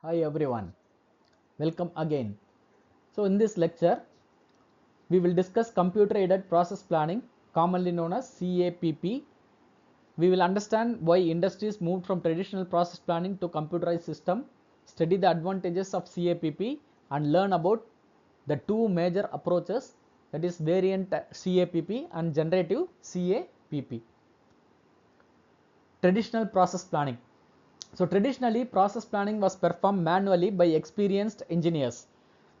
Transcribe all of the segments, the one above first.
Hi everyone, welcome again. So in this lecture, we will discuss computer aided process planning, commonly known as CAPP. We will understand why industries moved from traditional process planning to computerized system, study the advantages of CAPP and learn about the two major approaches, that is variant CAPP and generative CAPP. Traditional process planning. So traditionally, process planning was performed manually by experienced engineers.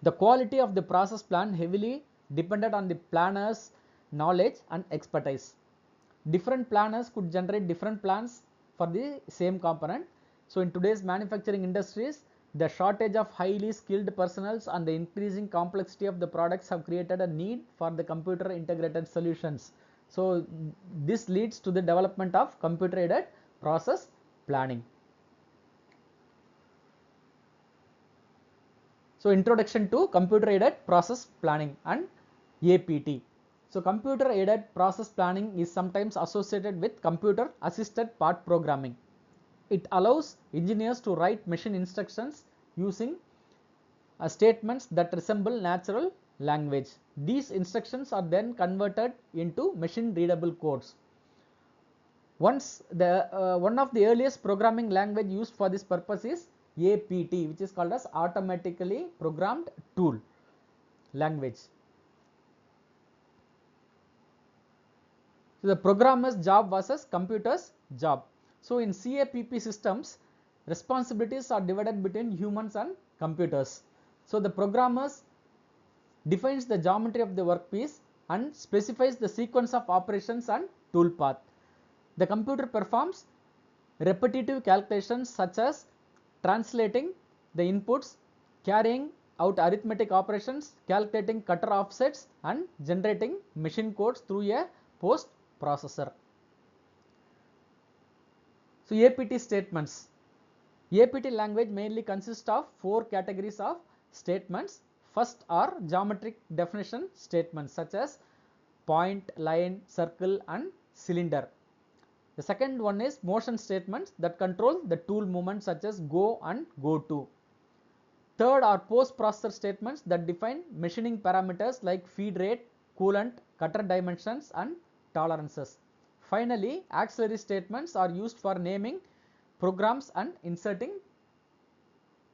The quality of the process plan heavily depended on the planner's knowledge and expertise. Different planners could generate different plans for the same component. So in today's manufacturing industries, the shortage of highly skilled personnel and the increasing complexity of the products have created a need for the computer integrated solutions. So this leads to the development of computer aided process planning. So introduction to computer aided process planning and APT. So computer aided process planning is sometimes associated with computer assisted part programming. It allows engineers to write machine instructions using statements that resemble natural language. These instructions are then converted into machine readable codes. One of the earliest programming language used for this purpose is APT, which is called as automatically programmed tool language. So the programmer's job versus computer's job. So in CAPP systems, responsibilities are divided between humans and computers. So the programmers defines the geometry of the workpiece and specifies the sequence of operations and tool path. The computer performs repetitive calculations such as translating the inputs, carrying out arithmetic operations, calculating cutter offsets and generating machine codes through a post processor. So APT statements. APT language mainly consists of four categories of statements. First are geometric definition statements such as point, line, circle and cylinder. The second one is motion statements that control the tool movement such as go and go to. Third are post processor statements that define machining parameters like feed rate, coolant, cutter dimensions and tolerances. Finally, auxiliary statements are used for naming programs and inserting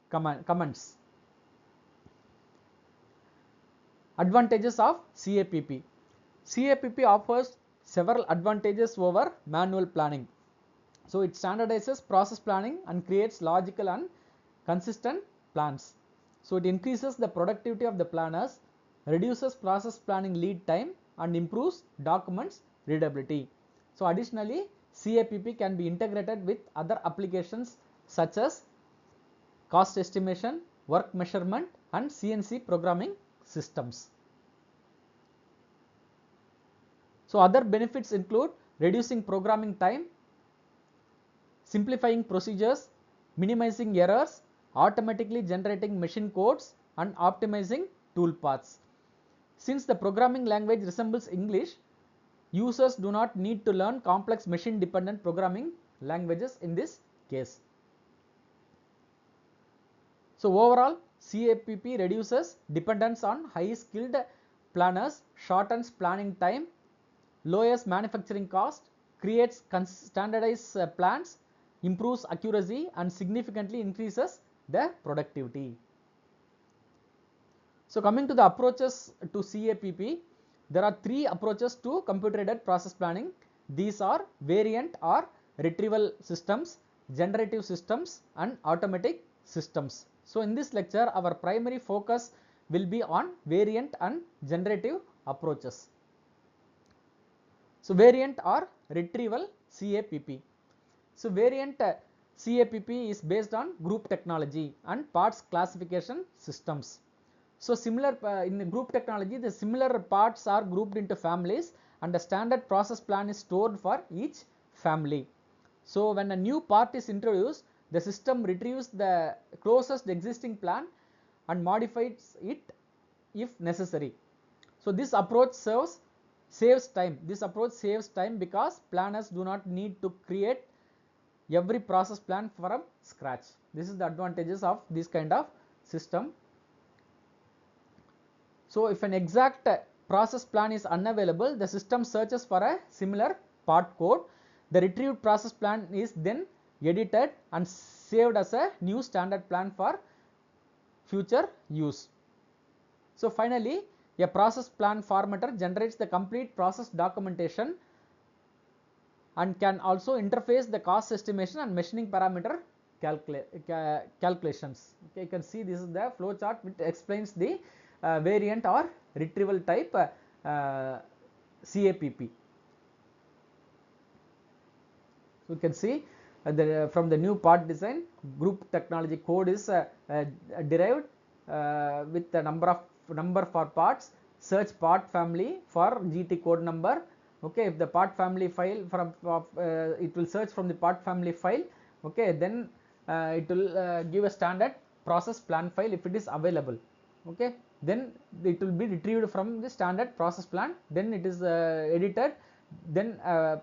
commands. Advantages of CAPP. CAPP offers several advantages over manual planning. So it standardizes process planning and creates logical and consistent plans. So it increases the productivity of the planners, reduces process planning lead time and improves documents readability. So additionally, CAPP can be integrated with other applications such as cost estimation, work measurement and CNC programming systems. So other benefits include reducing programming time, simplifying procedures, minimizing errors, automatically generating machine codes and optimizing tool paths. Since the programming language resembles English, users do not need to learn complex machine dependent programming languages in this case. So overall, CAPP reduces dependence on high skilled planners, shortens planning time, lowers manufacturing cost, creates standardized plans, improves accuracy and significantly increases the productivity. So coming to the approaches to CAPP, there are three approaches to computer aided process planning. These are variant or retrieval systems, generative systems and automatic systems. So in this lecture, our primary focus will be on variant and generative approaches. So variant or retrieval CAPP. So variant CAPP is based on group technology and parts classification systems. So similar in the group technology, the similar parts are grouped into families and a standard process plan is stored for each family. So when a new part is introduced, the system retrieves the closest existing plan and modifies it if necessary. So this approach saves time. This approach saves time because planners do not need to create every process plan from scratch. This is the advantages of this kind of system. So if an exact process plan is unavailable, the system searches for a similar part code. The retrieved process plan is then edited and saved as a new standard plan for future use. So finally, a process plan formatter generates the complete process documentation and can also interface the cost estimation and machining parameter calculations. Okay, you can see this is the flow chart which explains the variant or retrieval type CAPP. So you can see from the new part design, group technology code is derived with the number for parts, search part family for GT code number. Okay, if the part family file it will search from the part family file. Okay, then it will give a standard process plan file if it is available. Okay, then it will be retrieved from the standard process plan, then it is edited, then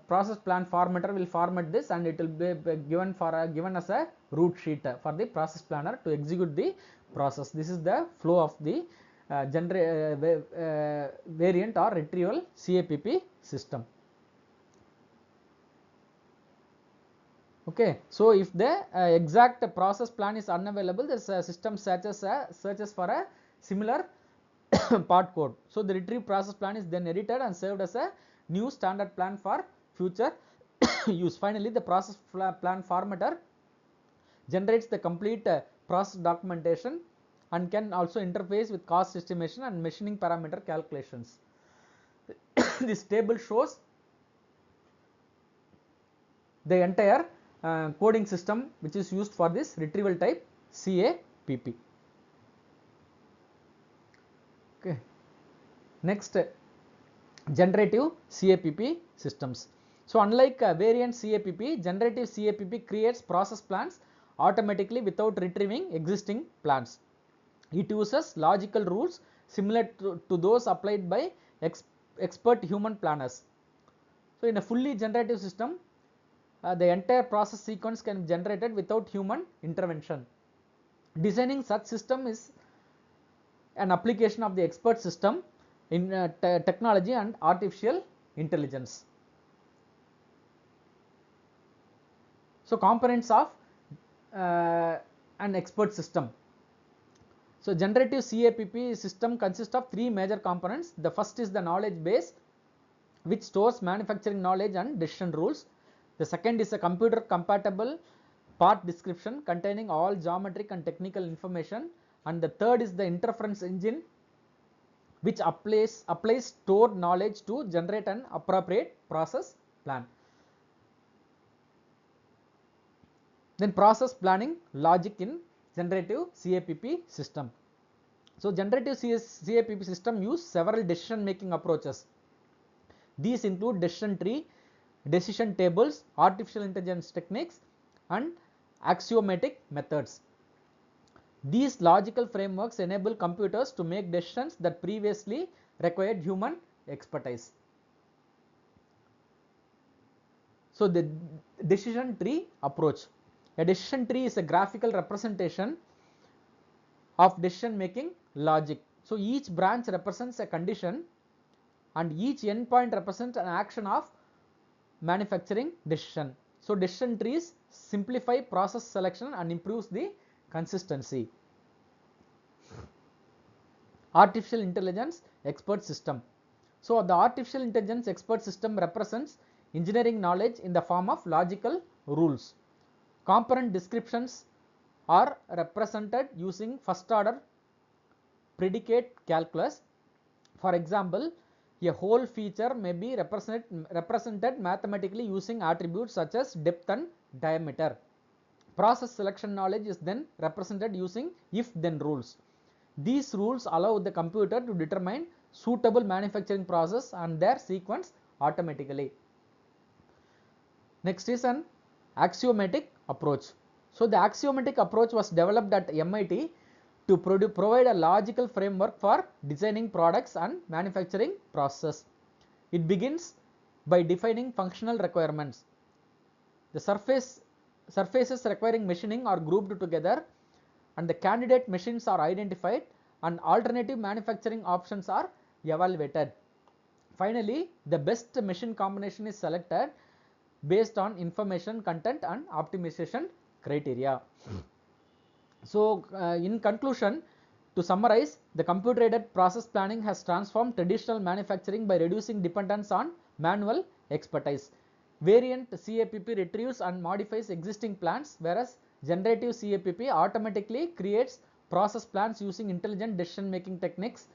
process plan formatter will format this and it will be given as a root sheet for the process planner to execute the process. This is the flow of the variant or retrieval CAPP system. Okay, so if the exact process plan is unavailable, the system searches for a similar part code. So the retrieved process plan is then edited and saved as a new standard plan for future use. Finally, the process plan formatter generates the complete process documentation and can also interface with cost estimation and machining parameter calculations. This table shows the entire coding system which is used for this retrieval type CAPP. Okay. Next, generative CAPP systems. So unlike variant CAPP, generative CAPP creates process plans automatically without retrieving existing plans. It uses logical rules similar to those applied by expert human planners. So in a fully generative system, the entire process sequence can be generated without human intervention. Designing such system is an application of the expert system in technology and artificial intelligence. So components of an expert system. So generative CAPP system consists of three major components. The first is the knowledge base, which stores manufacturing knowledge and decision rules. The second is a computer compatible part description containing all geometric and technical information, and the third is the inference engine, which applies stored knowledge to generate an appropriate process plan. Then process planning logic in generative CAPP system. So generative CAPP system use several decision making approaches. These include decision tree, decision tables, artificial intelligence techniques, and axiomatic methods. These logical frameworks enable computers to make decisions that previously required human expertise. So the decision tree approach. A decision tree is a graphical representation of decision making logic. So each branch represents a condition and each endpoint represents an action of manufacturing decision. So decision trees simplify process selection and improves the consistency. Artificial intelligence expert system. So the artificial intelligence expert system represents engineering knowledge in the form of logical rules. Component descriptions are represented using first order predicate calculus. For example, a whole feature may be represented mathematically using attributes such as depth and diameter. Process selection knowledge is then represented using if-then rules. These rules allow the computer to determine suitable manufacturing process and their sequence automatically. Next is an axiomatic approach. So the axiomatic approach was developed at MIT to provide a logical framework for designing products and manufacturing processes. It begins by defining functional requirements. The surface surfaces requiring machining are grouped together and the candidate machines are identified and alternative manufacturing options are evaluated. Finally, the best machine combination is selected based on information content and optimization criteria. So, in conclusion, to summarize, the computer-aided process planning has transformed traditional manufacturing by reducing dependence on manual expertise. Variant CAPP retrieves and modifies existing plans, whereas generative CAPP automatically creates process plans using intelligent decision-making techniques.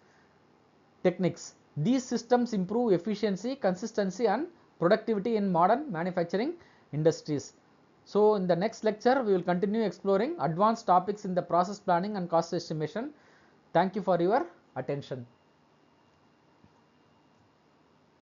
These systems improve efficiency, consistency and productivity in modern manufacturing industries. So, in the next lecture, we will continue exploring advanced topics in the process planning and cost estimation. Thank you for your attention.